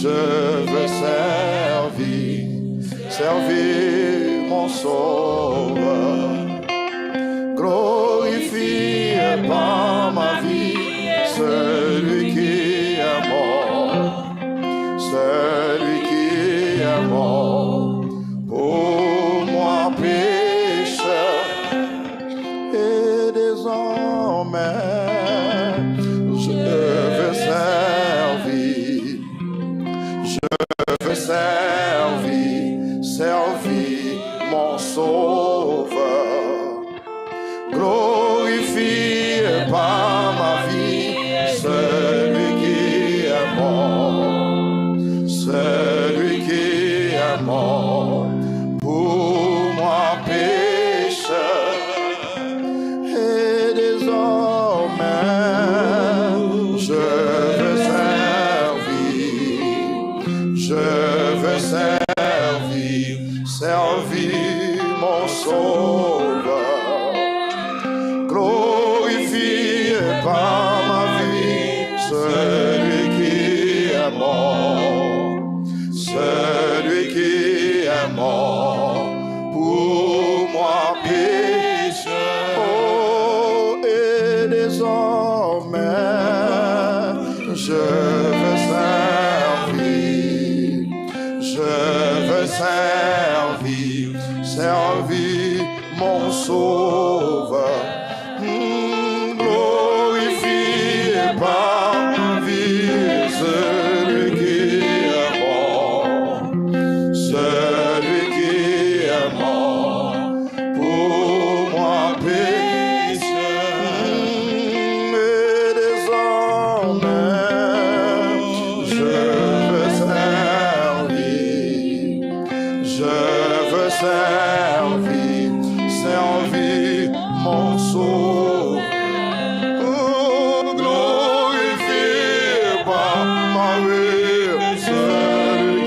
je veux servir mon Sauveur. Glorifié par ma vie, celui qui est mort, pour moi pécheur. Et désormais, je veux servir mon Sauveur. Glorifié par ma vie, celui qui est mort, pour moi pécheur. Et désormais, je veux servir mon Sauveur. Glorifié par ma vie, celui qui est mort, pour moi pécheur. Oh, et désormais, je veux servir mon Sauveur. Glorifié par ma vie, celui qui est mort, pour moi pécheur. Et désormais, je veux servir mon Sauveur. Oh, glorifié par ma vie, celui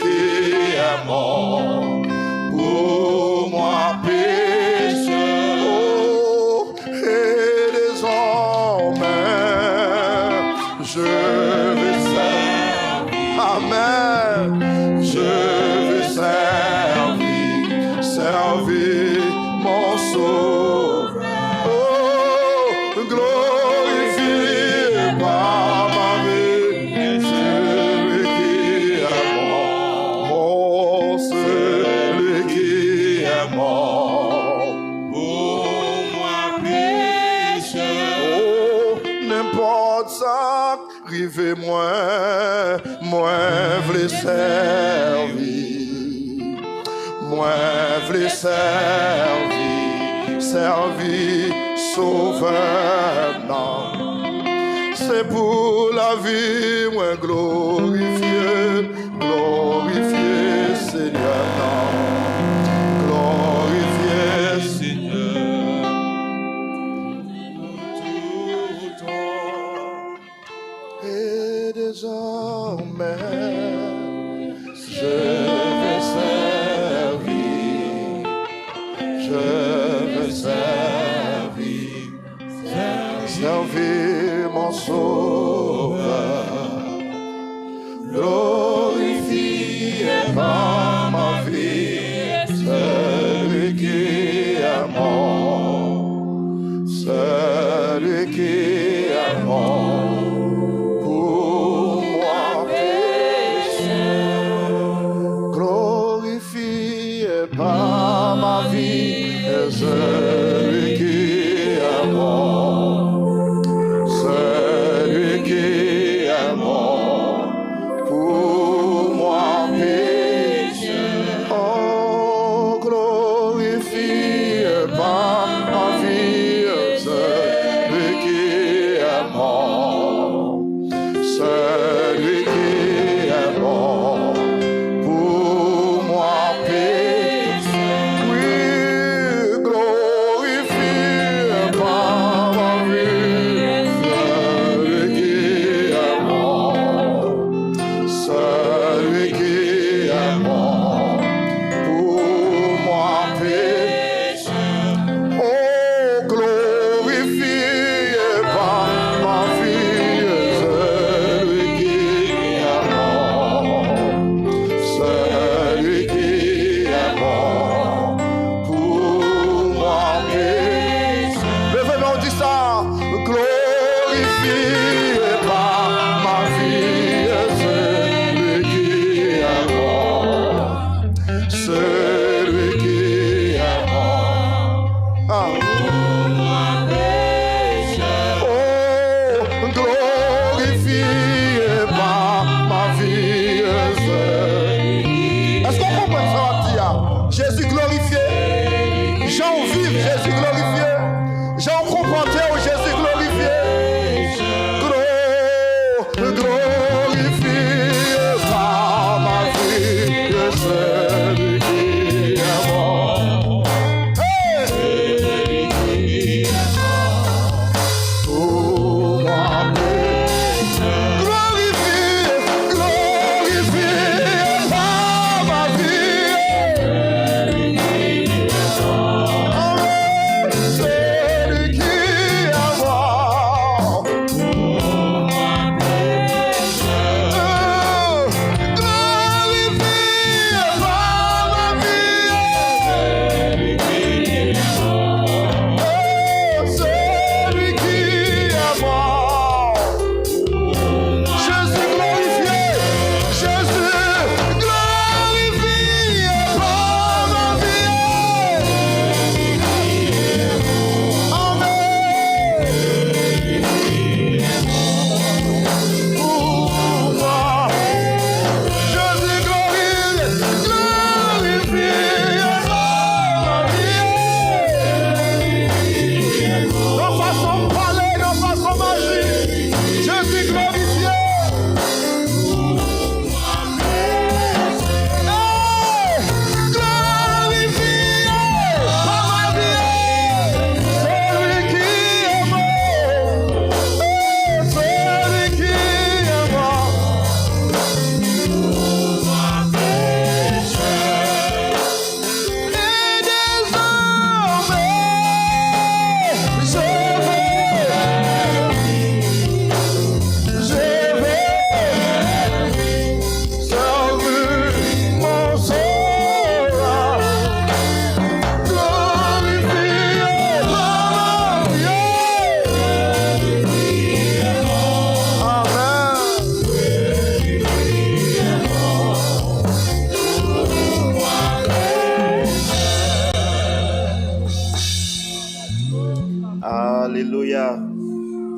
qui est mort, pour moi pécheur. Oh, et désormais, je veux servir. Amen. Je veux servir mon Sauveur. Oh, glorifié par ma vie, celui qui est mort, pour moi pécheur. Oh, n'importe ça, rive moi v'lais servir Sauveur, non. C'est pour la vie, moi glorifier Seigneur, non. Glorifier Seigneur, tout temps. Et désormais, je veux servir mon Sauveur. Glorifié par ma vie, celui qui est mort, pour moi pécheur. Glorifié par ma vie, celui qui est mort, pour moi pécheur. Oh, glorifié par ma vie, celui qui est mort, pour moi pécheur. Oui, glorifié glorifié.